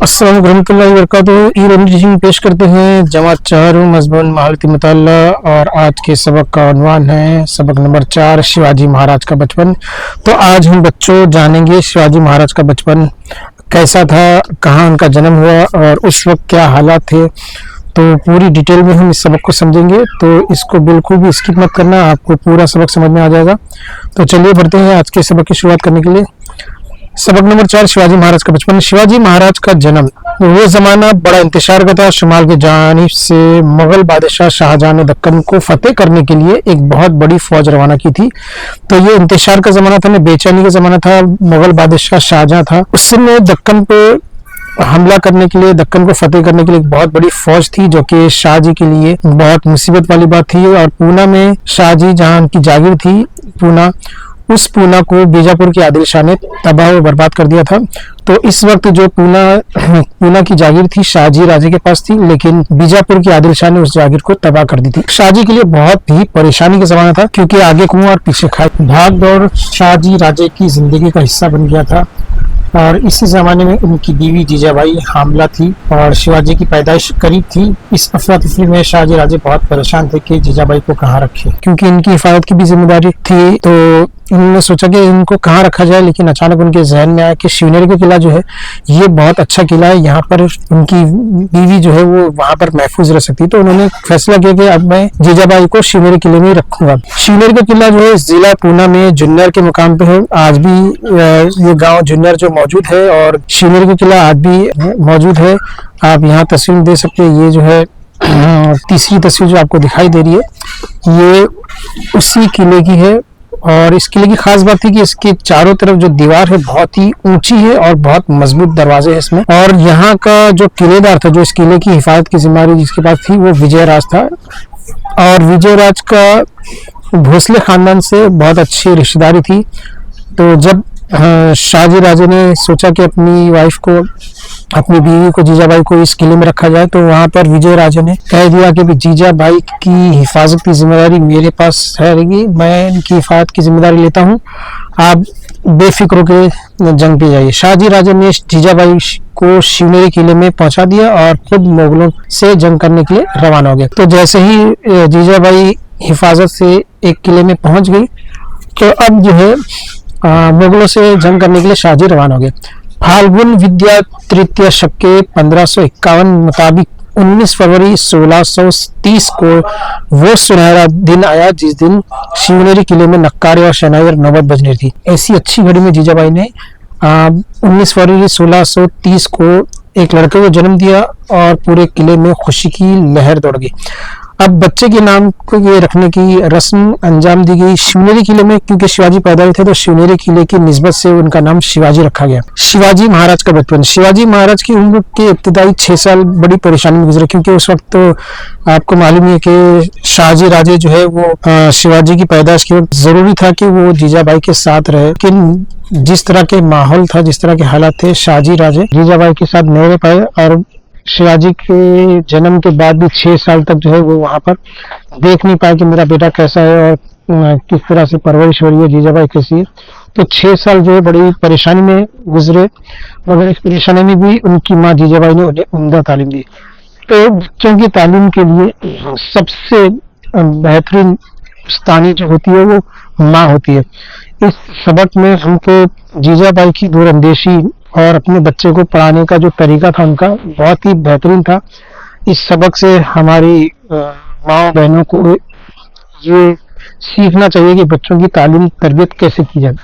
अस्सलाम वालेकुम warahmatullahi wabarakatuh। ई teaching पेश करते हैं जमात 4 मज़मून महारती मुताल्ला और आज के सबक का उन्वान है सबक नंबर 4 शिवाजी महाराज का बचपन। तो आज हम बच्चों जानेंगे शिवाजी महाराज का बचपन कैसा था, कहाँ उनका जन्म हुआ और उस वक्त क्या हालात थे। तो पूरी डिटेल में हम इस सबक को समझेंगे, तो इसको बिल्कुल भी स्किप मत करना, आपको पूरा सबक समझ में आ जाएगा। तो चलिए बढ़ते हैं आज के सबक की शुरुआत करने के लिए। सबक नंबर 4 शिवाजी महाराज का बचपन। शिवाजी महाराज का जन्म। वो जमाना बड़ा इंतशार का था। शुमाल की जानिब से मुगल बादशाह शाहजहां ने दक्कन को फतेह करने के लिए एक बहुत बड़ी फौज रवाना की थी। तो ये इंतशार का जमाना था, बेचैनी का जमाना था। मुगल बादशाह शाहजहां था, उसने दक्कन पे हमला करने के लिए, दक्कन को फतेह करने के लिए एक बहुत बड़ी फौज थी, जो कि शाह जी के लिए बहुत मुसीबत वाली बात थी। और पूना में शाह जी जहाँ उनकी जागीर थी पूना, उस पूना को बीजापुर के आदिल शाह ने तबाह व बर्बाद कर दिया था। तो इस वक्त जो पूना की जागीर थी शाहजी राजे के पास थी, लेकिन बीजापुर के आदिल शाह ने उस जागीर को तबाह कर दी थी। शाहजी के लिए बहुत ही परेशानी का जमाना था, क्योंकि आगे कुआं और पीछे खाई। भाग दौड़ शाहजी राजे की जिंदगी का हिस्सा बन गया था। और इसी जमाने में उनकी बीवी जीजाबाई हामला थी और शिवाजी की पैदाइश करीब थी। इस अफरा तफरी में शाहजी राजे बहुत परेशान थे कि जीजाबाई को कहाँ रखे, क्योंकि इनकी हिफाजत की भी जिम्मेदारी थी। तो उन्होंने सोचा कि इनको कहाँ रखा जाए, लेकिन अचानक उनके जहन में आया कि शिवनेरी का किला जो है ये बहुत अच्छा किला है, यहाँ पर उनकी बीवी जो है वो वहां पर महफूज रह सकती है। तो उन्होंने फैसला किया कि अब मैं जीजाबाई को शिवनेरी किले में ही रखूंगा। शिवनेरी का किला जो है जिला पूना में जुन्नर के मुकाम पे है। आज भी ये गाँव जुन्नर जो मौजूद है और शिवनेरी का किला आज भी मौजूद है। आप यहाँ तस्वीर दे सकते हैं। ये जो है तीसरी तस्वीर जो आपको दिखाई दे रही है ये उसी किले की है। और इस किले की खास बात थी कि इसके चारों तरफ जो दीवार है बहुत ही ऊंची है और बहुत मजबूत दरवाजे हैं इसमें। और यहाँ का जो किलेदार था, जो इस किले की हिफाजत की जिम्मेदारी जिसके पास थी, वो विजयराज था। और विजयराज का भोसले खानदान से बहुत अच्छी रिश्तेदारी थी। तो जब शाहजी राजे ने सोचा कि अपनी वाइफ को, अपनी बीवी को, जीजाबाई को इस किले में रखा जाए, तो वहां पर विजय राजे ने कह दिया कि जीजाबाई की हिफाजत की जिम्मेदारी मेरे पास रहेगी, मैं इनकी हिफाजत की जिम्मेदारी लेता हूं, आप बेफिक्र होकर जंग पे जाइए। शाहजी राजे ने जीजाबाई को शिवनेरी किले में पहुंचा दिया और खुद मुगलों से जंग करने के लिए रवाना हो गए। तो जैसे ही जीजाबाई हिफाजत से एक किले में पहुंच गई, तो अब जो है मुगलों से जंग करने के लिए शाहजी रवाना हो गए। फाल्गुन विद्या तृतीय शक के 1551 मुताबिक 19 फरवरी 1630 को वो सुनहरा दिन आया जिस दिन शिवनेरी किले में नक्कारे और शहनाई और नौबत बजनी थी। ऐसी अच्छी घड़ी में जीजाबाई ने 19 फरवरी 1630 को एक लड़के को जन्म दिया और पूरे किले में खुशी की लहर दौड़ गई। अब बच्चे के नाम को ये रखने की रस्म अंजाम दी गई शिवनेरी किले में, क्योंकि शिवाजी पैदा हुए थे तो शिवनेरी किले की निस्बत से उनका नाम शिवाजी रखा गया। शिवाजी महाराज का बचपन। शिवाजी महाराज की उम्र के इब्तिदाई 6 साल बड़ी परेशानी में गुजरे, क्योंकि उस वक्त तो आपको मालूम है कि शाहजी राजे जो है वो शिवाजी की पैदाइश के वक्त जरूरी था कि वो जीजाबाई के साथ रहे, लेकिन जिस तरह के माहौल था, जिस तरह के हालात थे, शाहजी राजे जीजाबाई के साथ नहीं रह पाए। और शिवाजी के जन्म के बाद भी 6 साल तक जो है वो वहां पर देख नहीं पाए कि मेरा बेटा कैसा है और किस तरह से परवरिश हो रही है, जीजाबाई कैसी है। तो 6 साल जो है बड़ी परेशानी में गुजरे, मगर इस परेशानी में भी उनकी माँ जीजाबाई ने उन्हें उम्दा तालीम दी। तो बच्चों की तालीम के लिए सबसे बेहतरीन स्थानीय जो होती है वो माँ होती है। इस सबक में हमको जीजाबाई की दूरअंदेशी और अपने बच्चे को पढ़ाने का जो तरीका था उनका बहुत ही बेहतरीन था। इस सबक से हमारी माँ बहनों को ये सीखना चाहिए कि बच्चों की तालीम तरबियत कैसे की जाए।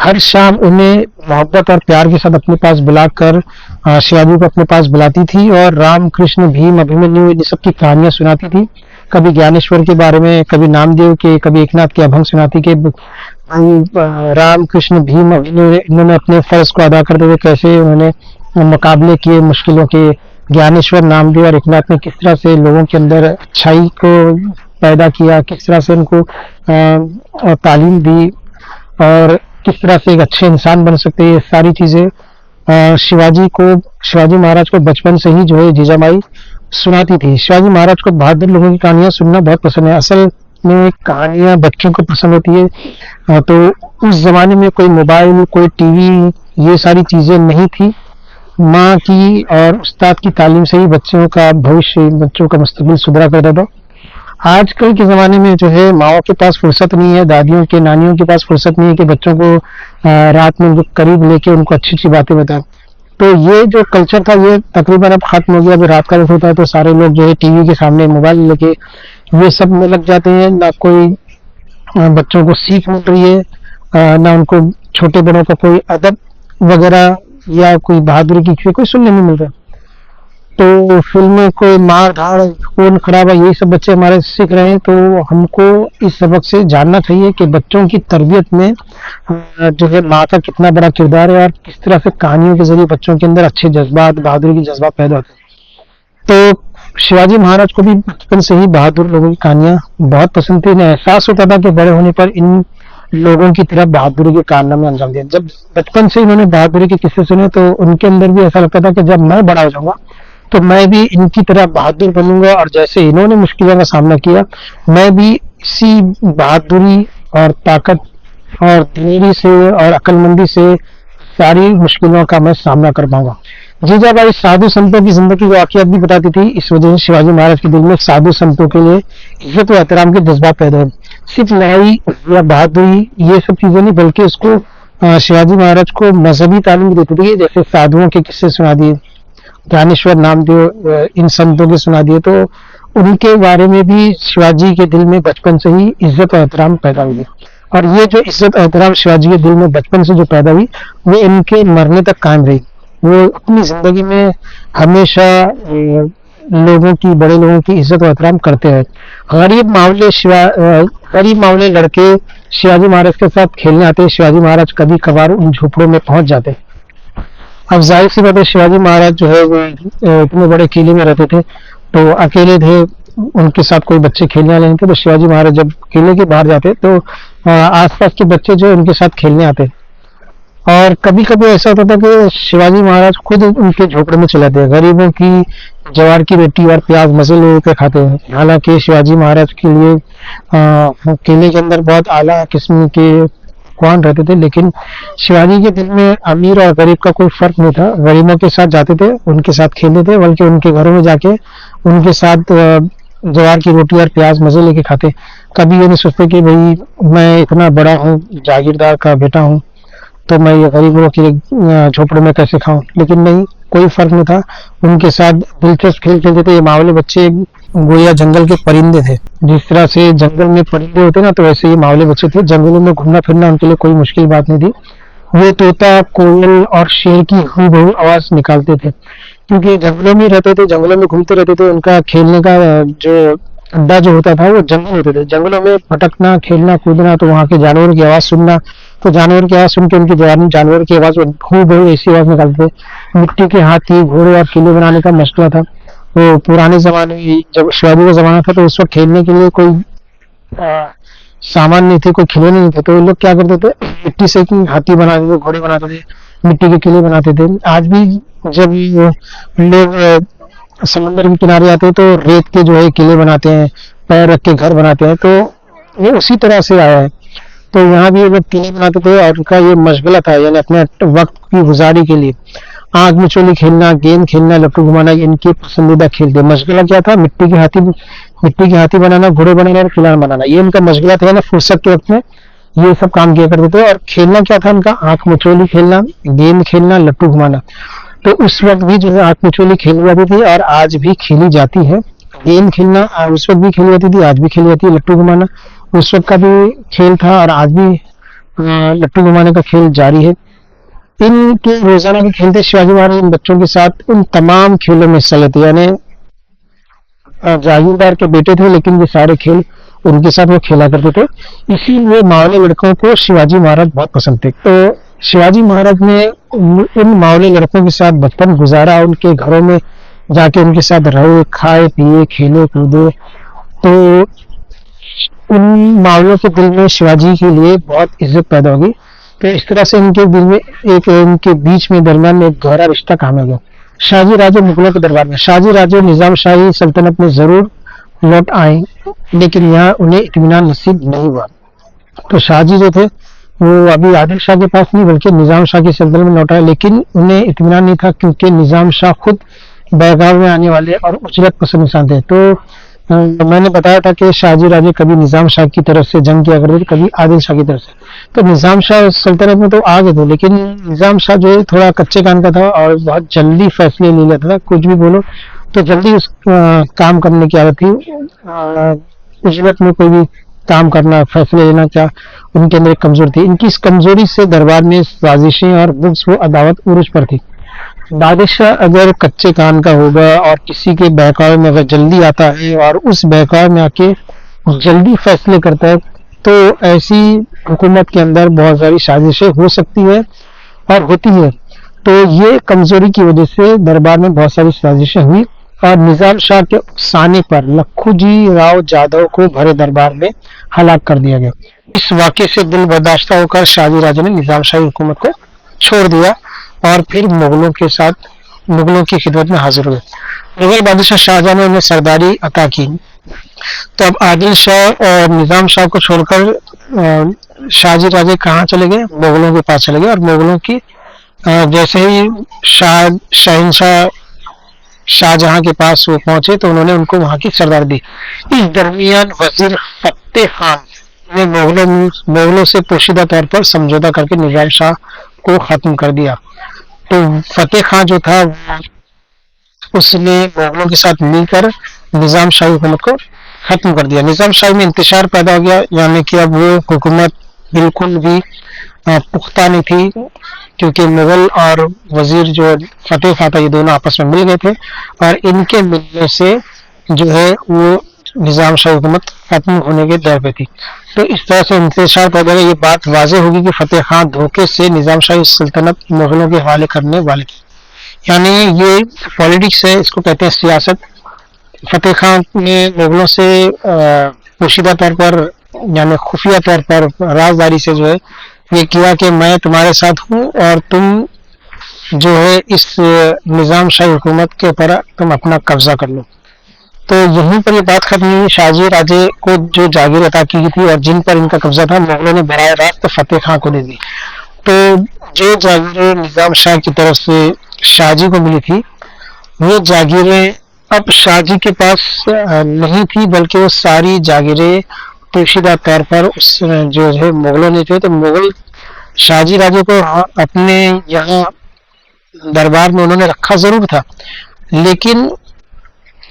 हर शाम उन्हें मोहब्बत और प्यार के साथ अपने पास बुलाकर शिवाजी को अपने पास बुलाती थी और राम कृष्ण भीम अभिमन्यु इन सब की कहानियां सुनाती थी। कभी ज्ञानेश्वर के बारे में, कभी नामदेव के, कभी एकनाथ के अभंग सुनाती के राम कृष्ण भीम इन्होंने अपने फर्ज को अदा करते हुए कैसे उन्होंने मुकाबले किए मुश्किलों के। ज्ञानेश्वर, नामदेव और एकनाथ ने किस तरह से लोगों के अंदर अच्छाई को पैदा किया, किस तरह से उनको तालीम दी और किस तरह से एक अच्छे इंसान बन सकते हैं, ये सारी चीजें शिवाजी महाराज को बचपन से ही जो है जीजाबाई सुनाती थी। शिवाजी महाराज को बहादुर लोगों की कहानियां सुनना बहुत पसंद है। असल में कहानियां बच्चों को पसंद होती है। तो उस जमाने में कोई मोबाइल, कोई टीवी, ये सारी चीजें नहीं थी। माँ की और उस्ताद की तालीम से ही बच्चों का भविष्य, बच्चों का मुस्तकबिल सुधरा करता था। आजकल के ज़माने में जो है माँओं के पास फुर्सत नहीं है, दादियों के, नानियों के पास फुर्सत नहीं है कि बच्चों को रात में करीब लेके उनको अच्छी-अच्छी बातें बताएँ। तो ये जो कल्चर था ये तकरीबन अब खत्म हो गया। अभी रात का वक़्त होता है तो सारे लोग जो है टीवी के सामने मोबाइल लेके ये सब में लग जाते हैं। ना कोई बच्चों को सीख मिल रही है, ना उनको छोटे बड़ों का कोई अदब वगैरह या कोई बहादुरी की कोई सुनने नहीं मिल रहा। तो फिल्में, कोई मार धाड़, खून खराबा, यही सब बच्चे हमारे सीख रहे हैं। तो हमको इस सबक से जानना चाहिए कि बच्चों की तरबियत में जो है माँ का कितना बड़ा किरदार है और किस तरह से कहानियों के जरिए बच्चों के अंदर अच्छे जज्बात, बहादुरी के जज्बात पैदा होते हैं। तो शिवाजी महाराज को भी बचपन से ही बहादुर लोगों की कहानियां बहुत पसंद थी। इन्हें एहसास होता था कि बड़े होने पर इन लोगों की तरह बहादुरी के कारनामे अंजाम दिए। जब बचपन से इन्होंने बहादुरी के किस्से सुने तो उनके अंदर भी ऐसा लगता था कि जब मैं बड़ा हो जाऊंगा तो मैं भी इनकी तरह बहादुर बनूंगा, और जैसे इन्होंने मुश्किलों का सामना किया मैं भी इसी बहादुरी और ताकत और दिलेरी से और अक्लमंदी से सारी मुश्किलों का मैं सामना कर पाऊंगा। जीजाबाई साधु संतों की जिंदगी वाकयात भी बताती थी। इस वजह से शिवाजी महाराज के दिल में साधु संतों के लिए इज्जत और एहतराम के जज्बात पैदा हुए। सिर्फ लड़ाई या बहादुरी ये सब चीजें नहीं, बल्कि उसको शिवाजी महाराज को मजहबी तालीम भी देती थी। जैसे साधुओं के किस्से सुना दिए, ज्ञानेश्वर, नामदेव, इन संतों के सुना दिए, तो उनके बारे में भी शिवाजी के दिल में बचपन से ही इज्जत और एहतराम पैदा हुई। और ये जो इज्जत और एहतराम शिवाजी के दिल में बचपन से जो पैदा हुई वो इनके मरने तक कायम रही। वो अपनी जिंदगी में हमेशा लोगों की, बड़े लोगों की इज्जत और एहतराम करते हैं। गरीब मावले लड़के शिवाजी महाराज के साथ खेलने आते। शिवाजी महाराज कभी कभार उन झोपड़ों में पहुंच जाते। अब जाहिर सी बात है, शिवाजी महाराज जो है वो इतने बड़े किले में रहते थे तो अकेले थे, उनके साथ कोई बच्चे खेलने वाले नहीं थे। तो शिवाजी महाराज जब किले के बाहर जाते तो आसपास के बच्चे जो उनके साथ खेलने आते। और कभी कभी ऐसा होता था कि शिवाजी महाराज खुद उनके झोपड़े में चले जाते। गरीबों की ज्वार की रोटी और प्याज मजे लेकर खाते हैं। हालांकि शिवाजी महाराज के लिए किले के अंदर बहुत आला किस्म के पकवान रहते थे, लेकिन शिवाजी के दिल में अमीर और गरीब का कोई फर्क नहीं था। गरीबों के साथ जाते थे, उनके साथ खेलते थे, बल्कि उनके घरों में जाके उनके साथ ज्वार की रोटी और प्याज मजे लेके खाते। कभी ये नहीं सोचते कि भाई मैं इतना बड़ा हूँ, जागीरदार का बेटा हूँ, तो मैं ये गरीबों के झोपड़े में कैसे खाऊं। लेकिन नहीं, कोई फर्क नहीं था। उनके साथ दिलचस्प खेल खेलते थे। ये मावले बच्चे गोया जंगल के परिंदे थे। जिस तरह से जंगल में परिंदे होते ना, तो वैसे ये मावले बच्चे थे। जंगलों में घूमना फिरना उनके लिए कोई मुश्किल बात नहीं थी। वो तोता, कोयल और शेर की हूबहू आवाज निकालते थे, क्योंकि जंगलों में रहते थे, जंगलों में घूमते रहते थे। उनका खेलने का जो अड्डा जो होता था वो जंगल होते थे। जंगलों में भटकना, खेलना, कूदना, तो वहाँ के जानवरों की आवाज सुनना, तो जानवर की आवाज सुन के उनके जानवर की आवाज हूबहू ऐसी आवाज निकालते थे। मिट्टी के हाथी, घोड़े और किले बनाने का मसला था। वो पुराने जमाने में जब शिवाजी का जमाना था तो उस वक्त खेलने के लिए कोई सामान नहीं थे, कोई खिलौने नहीं थे। तो लोग क्या करते थे, मिट्टी से हाथी बनाते थे, घोड़े बनाते थे, मिट्टी के किले बनाते थे। आज भी जब लोग समुद्र के किनारे आते हैं तो रेत के जो है किले बनाते हैं, पैर रख के घर बनाते हैं, तो ये उसी तरह से आया है। तो यहाँ भी लोग किले बनाते थे और उनका ये मशगला था, यानी अपने वक्त की गुजारी के लिए आग मिचोली खेलना, गेंद खेलना, लट्टू घुमाना, ये इनके पसंदीदा खेल थे। मशगला क्या था, मिट्टी के हाथी बनाना, घोड़े बनाना और खिलौना बनाना, ये इनका मशगला था ना। फुर्सत के वक्त में ये सब काम किया करते थे। और खेलना क्या था इनका, आंख मिचोली खेलना, गेंद खेलना, लट्टू घुमाना। तो उस वक्त भी जो है आंख मिचोली खेली जाती थी और आज भी खेली जाती है। गेंद खेलना उस वक्त भी खेली जाती थी, आज भी खेली जाती है। लट्टू घुमाना उस वक्त का भी खेल था और आज भी लट्टू घुमाने का खेल जारी है। इनके रोजाना के खेलते शिवाजी महाराज इन बच्चों के साथ उन तमाम खेलों में हिस्सा लेते। यानी जागीरदार के बेटे थे, लेकिन ये सारे खेल उनके साथ वो खेला करते थे। इसीलिए मावले लड़कों को शिवाजी महाराज बहुत पसंद थे। तो शिवाजी महाराज ने उन मावले लड़कों के साथ बचपन गुजारा, उनके घरों में जाके उनके साथ रहे, खाए पिए, खेले कूदे। तो उन मावलों के दिल में शिवाजी के लिए बहुत इज्जत पैदा होगी। तो इस तरह से इनके दिल में इनके बीच में दरमियान में एक गहरा रिश्ता कायम हो गया। शाहजी राजे मुगलों के दरबार में, शाहजी राजे निजाम शाही सल्तनत में जरूर लौट आए, लेकिन यहाँ उन्हें इत्मीनान नसीब नहीं हुआ। तो शाहजी जो थे वो अभी आदिल शाह के पास नहीं बल्कि निजाम शाह की सल्तनत में लौटा है, लेकिन उन्हें इत्मीनान नहीं था क्योंकि निजाम शाह खुद बेगाव में आने वाले और उजरत पसंद इंसान थे। तो मैंने बताया था कि शाहजी राजे कभी निजाम शाह की तरफ से जंग किया करते थे, कभी आदिल शाह की तरफ से। तो निजाम शाह सल्तनत में तो आ गए थे, लेकिन निजाम शाह जो है थोड़ा कच्चे कान का था और बहुत जल्दी फैसले ले लेता था, कुछ भी बोलो तो जल्दी उस काम करने की आदत थी। उजरत में कोई भी काम करना, फैसले लेना, क्या उनके अंदर एक कमजोरी थी। इनकी इस कमजोरी से दरबार में साजिशें और बुग्ज व अदावत उरूज पर थी। बादशाह अगर कच्चे कान का होगा और किसी के बहकावे में अगर जल्दी आता है और उस बहकावे में आके जल्दी फैसले करता है, तो ऐसी हुकूमत के अंदर बहुत सारी साजिशें हो सकती है और होती है। तो ये कमजोरी की वजह से दरबार में बहुत सारी साजिशें हुई और निजाम शाह के उकसाने पर लखूजी राव जाधव को भरे दरबार में हलाक कर दिया गया। इस वाक़े से दिल बर्दाश्ता होकर शाहजी राजा ने निजाम शाही हुकूमत को छोड़ दिया और फिर मुगलों की खिदमत में हाजिर हुए। मुगल बादशाह शाहजहां ने उन्हें सरदारी अता की। तो अब आदिल शाह और निजाम शाह को छोड़कर शाहजी राजे कहाँ चले गए? मुगलों के पास चले गए। और मुगलों की जैसे ही शहनशाह शाहजहां के पास वो पहुंचे तो उन्होंने उनको वहां की सरदारी दी। इस दरमियान वजीर फतेह खान ने मुगलों से पोशीदा तौर पर समझौता करके निजाम शाह को खत्म कर दिया। तो फतेह खान जो था उसने मुगलों के साथ मिलकर निजाम शाही हुकूमत को खत्म कर दिया। निजाम शाही में इंतशार पैदा हो गया, यानी कि अब वो हुकूमत बिल्कुल भी पुख्ता नहीं थी, क्योंकि मुगल और वजीर जो फतेह खान था ये दोनों आपस में मिल गए थे और इनके मिलने से जो है वो निजाम शाही हुकूमत खत्म होने के दर पे थी। तो इस तरह से इंतशार पैदा हुआ। ये बात वाज़ेह होगी कि फतेह खान धोखे से निजाम शाही सल्तनत मुगलों के हवाले करने वाले थे, यानी ये पॉलिटिक्स है, इसको कहते हैं सियासत। फतेह खान ने मुगलों से पोशीदा तौर पर यानी खुफिया तौर पर राजदारी से जो है ये किया कि मैं तुम्हारे साथ हूँ और तुम जो है इस निजाम शाही हुकूमत के ऊपर तुम अपना कब्जा कर लो। तो यहीं पर ये बात खत्म हुई। शाहजी राजे को जो जागीर अता की थी और जिन पर इनका कब्जा था मुगलों ने बराह रास्त फतेह खान को दे दी। तो जो जागीरें निजाम शाह की तरफ से शाहजी को मिली थी वो जागीरें अब शाहजी के पास नहीं थी, बल्कि वो सारी जागीरें पोशीदा तौर पर उस जो है मुगलों ने जो, तो मुगल शाहजी राजे को अपने यहाँ दरबार में उन्होंने रखा जरूर था, लेकिन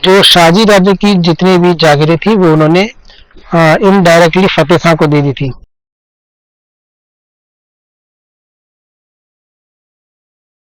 जो शाहजी राजे की जितनी भी जागीरें थी वो उन्होंने इनडायरेक्टली फतेह खान को दे दी थी।